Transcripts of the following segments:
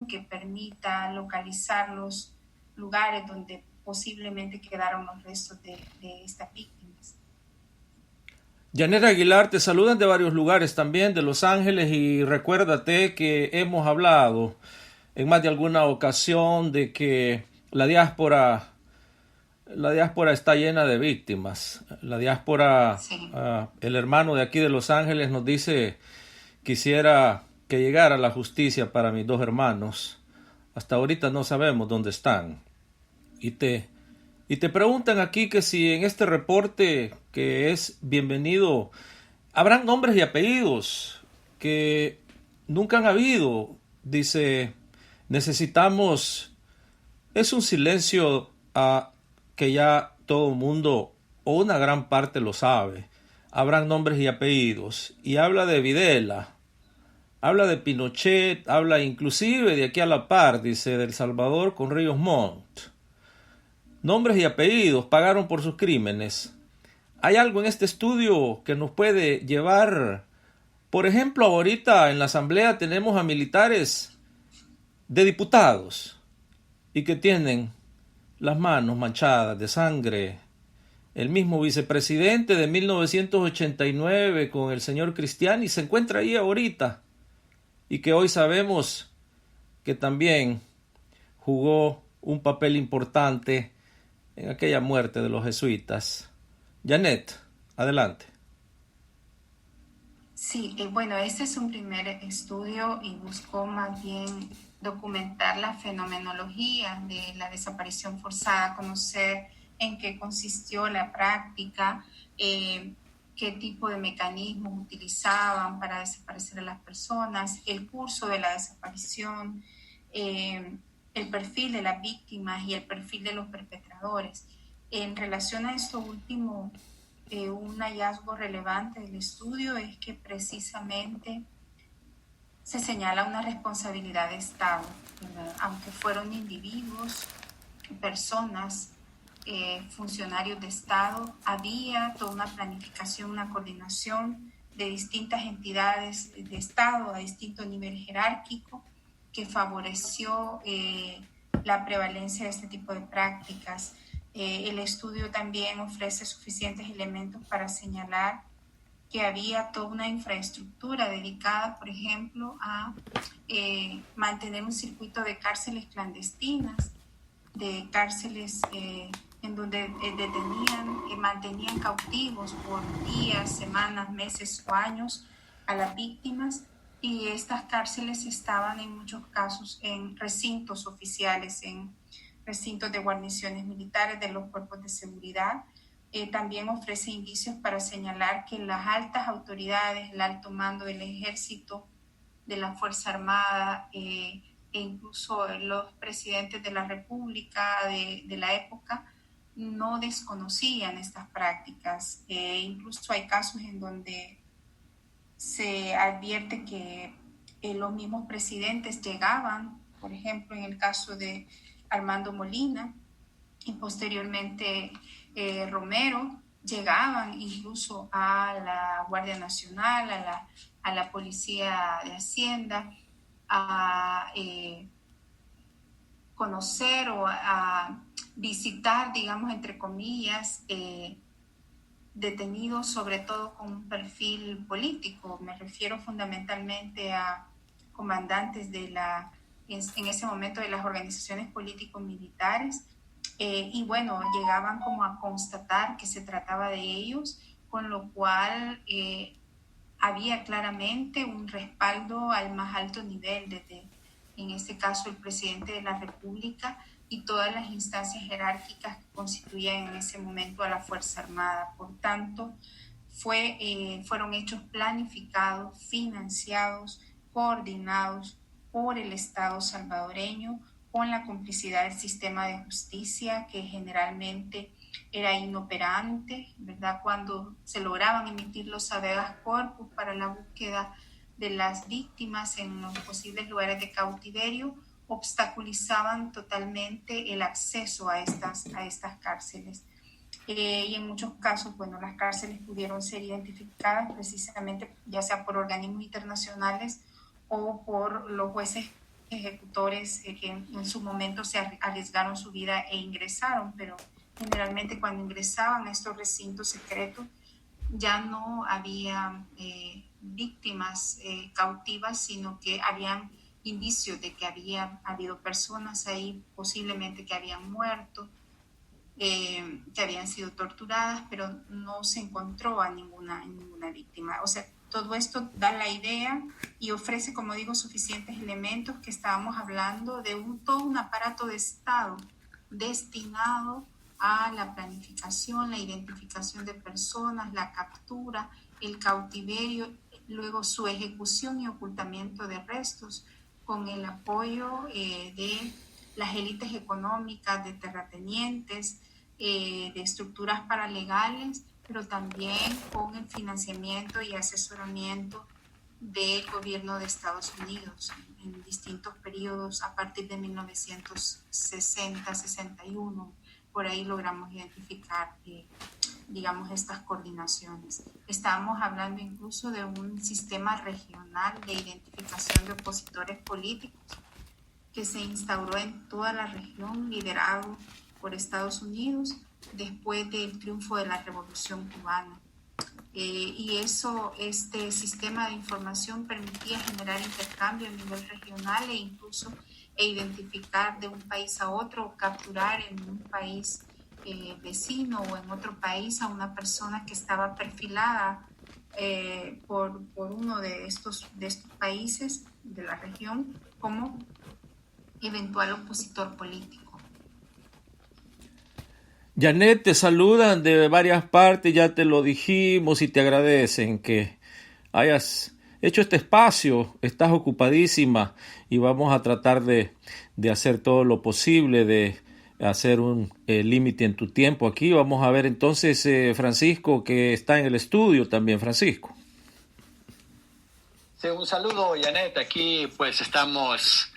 que permita localizar los lugares donde posiblemente quedaron los restos de estas víctimas. Janet Aguilar, te saludan de varios lugares también, de Los Ángeles, y recuérdate que hemos hablado en más de alguna ocasión de que la diáspora está llena de víctimas. La diáspora, Sí. el hermano de aquí de Los Ángeles nos dice, quisiera que llegara la justicia para mis dos hermanos. Hasta ahorita no sabemos dónde están. Y te, y te preguntan aquí que si en este reporte que es bienvenido, habrán nombres y apellidos que nunca han habido. Dice, necesitamos, es un silencio que ya todo el mundo o una gran parte lo sabe. Habrán nombres y apellidos. Y habla de Videla, habla de Pinochet, habla inclusive de aquí a la par, dice, de El Salvador con Ríos Montt. Nombres y apellidos, pagaron por sus crímenes. ¿Hay algo en este estudio que nos puede llevar? Por ejemplo, ahorita en la asamblea tenemos a militares de diputados y que tienen las manos manchadas de sangre. El mismo vicepresidente de 1989 con el señor Cristiani se encuentra ahí ahorita y que hoy sabemos que también jugó un papel importante en aquella muerte de los jesuitas. Janet, adelante. Sí, bueno, este es un primer estudio y buscó más bien documentar la fenomenología de la desaparición forzada, conocer en qué consistió la práctica, qué tipo de mecanismos utilizaban para desaparecer a las personas, el curso de la desaparición, el perfil de las víctimas y el perfil de los perpetradores. En relación a esto último, un hallazgo relevante del estudio es que precisamente se señala una responsabilidad de Estado, ¿verdad? Aunque fueron individuos, personas, funcionarios de Estado, había toda una planificación, una coordinación de distintas entidades de Estado a distinto nivel jerárquico que favoreció la prevalencia de este tipo de prácticas. El estudio también ofrece suficientes elementos para señalar que había toda una infraestructura dedicada, por ejemplo, a mantener un circuito de cárceles clandestinas, de cárceles en donde detenían, mantenían cautivos por días, semanas, meses o años a las víctimas, y estas cárceles estaban en muchos casos en recintos oficiales, en recintos de guarniciones militares de los cuerpos de seguridad. También ofrece indicios para señalar que las altas autoridades, el alto mando del ejército, de la Fuerza Armada, e incluso los presidentes de la República de la época, no desconocían estas prácticas. Incluso hay casos en donde se advierte que los mismos presidentes llegaban, por ejemplo, en el caso de Armando Molina y posteriormente Romero, llegaban incluso a la Guardia Nacional, a la Policía de Hacienda, a conocer o a visitar, digamos, entre comillas, detenidos, sobre todo con un perfil político. Me refiero fundamentalmente a comandantes en ese momento de las organizaciones político-militares, y bueno, llegaban como a constatar que se trataba de ellos, con lo cual había claramente un respaldo al más alto nivel, desde, en este caso, el presidente de la República y todas las instancias jerárquicas que constituían en ese momento a la Fuerza Armada. Por tanto, fueron hechos planificados, financiados, coordinados por el Estado salvadoreño, con la complicidad del sistema de justicia, que generalmente era inoperante, ¿verdad? Cuando se lograban emitir los habeas corpus para la búsqueda de las víctimas en los posibles lugares de cautiverio, obstaculizaban totalmente el acceso a estas cárceles. Y en muchos casos, bueno, las cárceles pudieron ser identificadas precisamente ya sea por organismos internacionales o por los jueces ejecutores que en su momento se arriesgaron su vida e ingresaron, pero generalmente cuando ingresaban a estos recintos secretos ya no había víctimas cautivas, sino que habían indicios de que había habido personas ahí posiblemente que habían muerto, que habían sido torturadas, pero no se encontró a ninguna víctima. O sea, todo esto da la idea y ofrece, como digo, suficientes elementos que estábamos hablando de todo un aparato de Estado destinado a la planificación, la identificación de personas, la captura, el cautiverio, luego su ejecución y ocultamiento de restos, con el apoyo de las élites económicas, de terratenientes, de estructuras paralegales, pero también con el financiamiento y asesoramiento del gobierno de Estados Unidos en distintos periodos a partir de 1960-61. Por ahí logramos identificar, digamos, estas coordinaciones. Estábamos hablando incluso de un sistema regional de identificación de opositores políticos que se instauró en toda la región, liderado por Estados Unidos después del triunfo de la Revolución Cubana. Y este sistema de información permitía generar intercambio a nivel regional e identificar de un país a otro o capturar en un país vecino o en otro país a una persona que estaba perfilada por uno de estos países de la región como eventual opositor político. Janet, te saludan de varias partes, ya te lo dijimos y te agradecen que hayas hecho este espacio. Estás ocupadísima y vamos a tratar de hacer todo lo posible, de hacer un límite en tu tiempo aquí. Vamos a ver entonces, Francisco, que está en el estudio también. Francisco. Sí, un saludo, Janet. Aquí pues estamos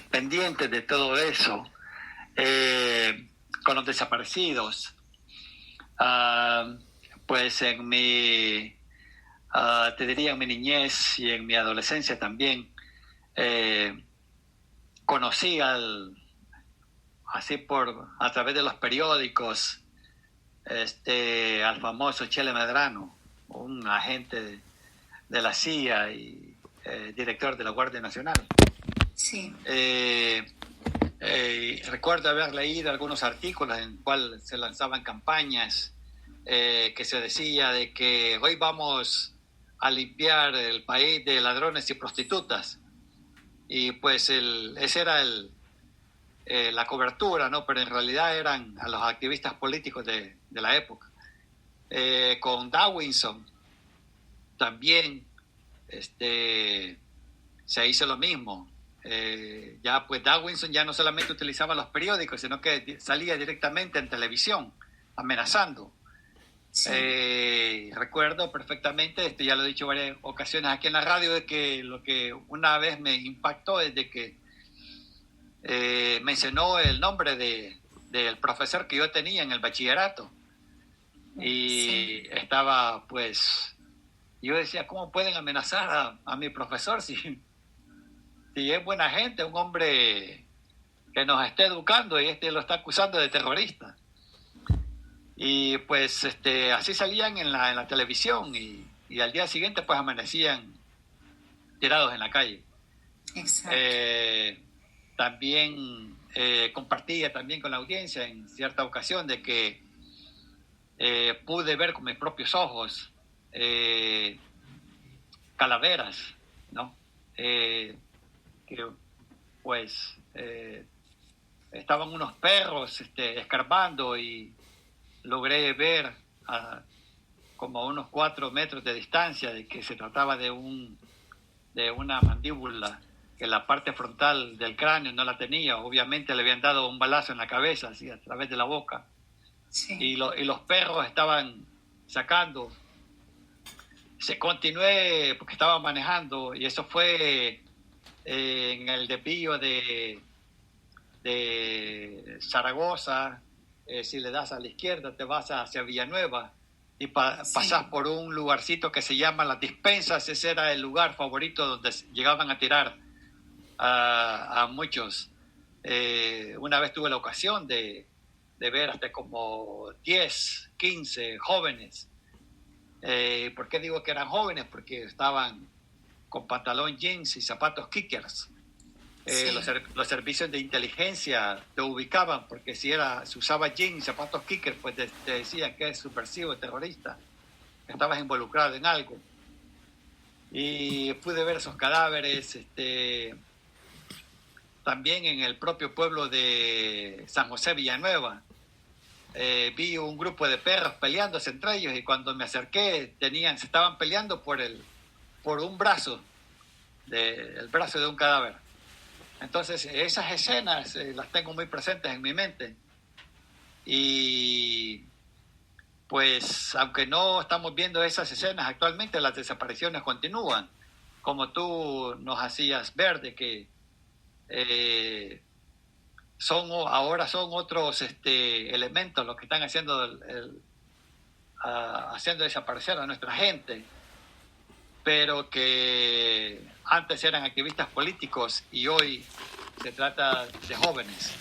pendientes de todo eso. Con los desaparecidos, pues en te diría en mi niñez y en mi adolescencia también, conocí a través de los periódicos, al famoso Chele Medrano, un agente de la CIA y director de la Guardia Nacional. Sí. Recuerdo haber leído algunos artículos en los cuales se lanzaban campañas que se decía de que hoy vamos a limpiar el país de ladrones y prostitutas, y pues esa era la cobertura, ¿no? Pero en realidad eran a los activistas políticos de la época. Con Dawinson también se hizo lo mismo. Ya pues Dawinson ya no solamente utilizaba los periódicos, sino que salía directamente en televisión amenazando. Sí. Recuerdo perfectamente, ya lo he dicho varias ocasiones aquí en la radio, de que lo que una vez me impactó es de que mencionó el nombre del profesor que yo tenía en el bachillerato, y sí, estaba pues, yo decía, ¿cómo pueden amenazar a mi profesor si es buena gente, un hombre que nos está educando, y lo está acusando de terrorista? Y pues así salían en la televisión, y al día siguiente pues amanecían tirados en la calle. Exacto. También compartía también con la audiencia en cierta ocasión de que pude ver con mis propios ojos calaveras, ¿no? Que pues estaban unos perros escarbando, y logré ver como a unos 4 metros de distancia de que se trataba de una mandíbula, que la parte frontal del cráneo no la tenía. Obviamente le habían dado un balazo en la cabeza, así a través de la boca. Sí. Y los perros estaban sacando. Se continué porque estaba manejando, y eso fue en el desvío de Zaragoza. Si le das a la izquierda te vas hacia Villanueva y pasas por un lugarcito que se llama Las Dispensas. Ese era el lugar favorito donde llegaban a tirar a muchos. Una vez tuve la ocasión de ver hasta como 10, 15 jóvenes. ¿Por qué digo que eran jóvenes? Porque estaban con pantalón jeans y zapatos kickers. Sí. Los servicios de inteligencia te ubicaban, porque si usaba jeans y zapatos kickers, pues te decían que es subversivo, terrorista, estabas involucrado en algo. Y pude ver esos cadáveres, también en el propio pueblo de San José Villanueva. Vi un grupo de perros peleándose entre ellos, y cuando me acerqué se estaban peleando por un brazo, el brazo de un cadáver. Entonces esas escenas las tengo muy presentes en mi mente, y pues aunque no estamos viendo esas escenas actualmente, las desapariciones continúan, como tú nos hacías ver, de que ahora son otros elementos los que están haciendo haciendo desaparecer a nuestra gente, pero que antes eran activistas políticos y hoy se trata de jóvenes.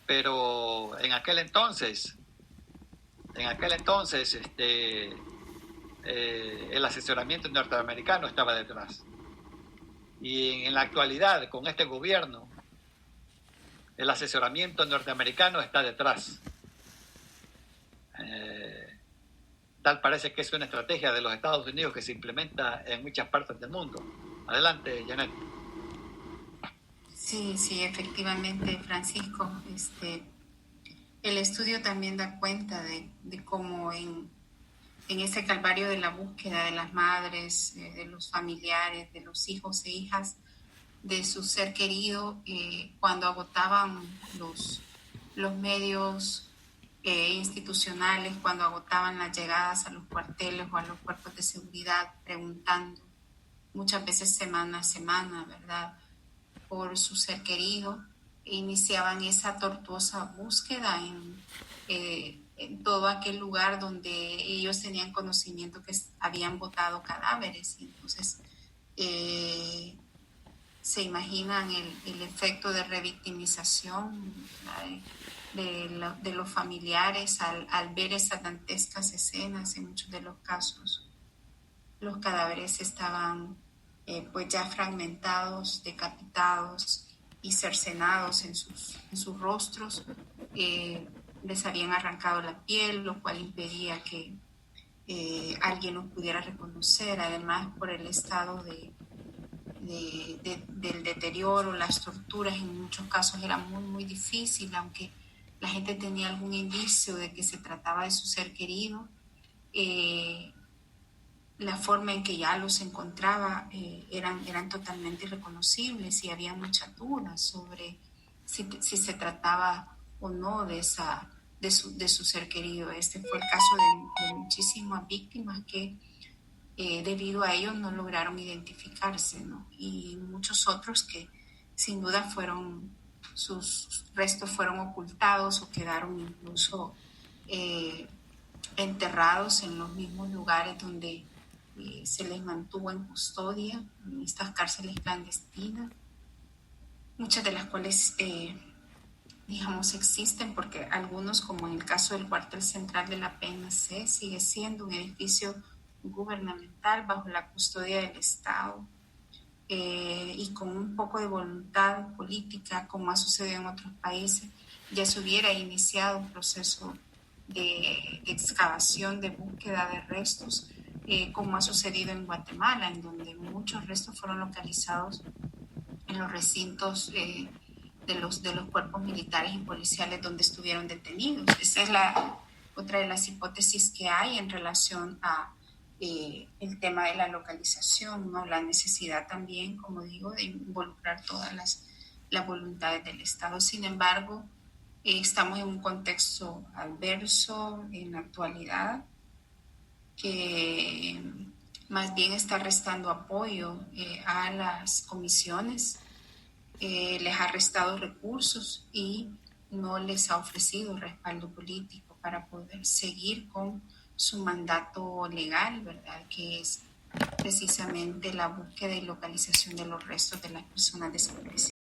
Pero en aquel entonces el asesoramiento norteamericano estaba detrás. Y en la actualidad, con este gobierno, el asesoramiento norteamericano está detrás. Tal parece que es una estrategia de los Estados Unidos que se implementa en muchas partes del mundo. Adelante, Janet. Sí, sí, efectivamente, Francisco. El estudio también da cuenta de cómo en ese calvario de la búsqueda de las madres, de los familiares, de los hijos e hijas, de su ser querido, cuando agotaban los medios institucionales, cuando agotaban las llegadas a los cuarteles o a los cuerpos de seguridad, preguntando muchas veces semana a semana, ¿verdad?, por su ser querido, e iniciaban esa tortuosa búsqueda en todo aquel lugar donde ellos tenían conocimiento que habían botado cadáveres. Y entonces se imaginan el efecto de revictimización de los familiares al ver esas dantescas escenas. En muchos de los casos los cadáveres estaban pues ya fragmentados, decapitados y cercenados en sus rostros. Les habían arrancado la piel, lo cual impedía que alguien los pudiera reconocer. Además, por el estado del deterioro, las torturas en muchos casos era muy, muy difícil, aunque la gente tenía algún indicio de que se trataba de su ser querido. La forma en que ya los encontraba eran totalmente irreconocibles, y había muchas dudas sobre si se trataba o no de su ser querido. Este fue el caso de muchísimas víctimas que debido a ello no lograron identificarse, ¿no? Y muchos otros que sin duda sus restos fueron ocultados o quedaron incluso enterrados en los mismos lugares donde se les mantuvo en custodia, en estas cárceles clandestinas, muchas de las cuales digamos existen, porque algunos, como en el caso del cuartel central de la PNC, sigue siendo un edificio gubernamental bajo la custodia del Estado, y con un poco de voluntad política, como ha sucedido en otros países, ya se hubiera iniciado un proceso de excavación, de búsqueda de restos, como ha sucedido en Guatemala, en donde muchos restos fueron localizados en los recintos de los cuerpos militares y policiales donde estuvieron detenidos. Esa es otra de las hipótesis que hay en relación a el tema de la localización, ¿no? La necesidad también, como digo, de involucrar todas las voluntades del Estado. Sin embargo, estamos en un contexto adverso en la actualidad, que más bien está restando apoyo a las comisiones, les ha restado recursos y no les ha ofrecido respaldo político para poder seguir con su mandato legal, ¿verdad?, que es precisamente la búsqueda y localización de los restos de las personas desaparecidas.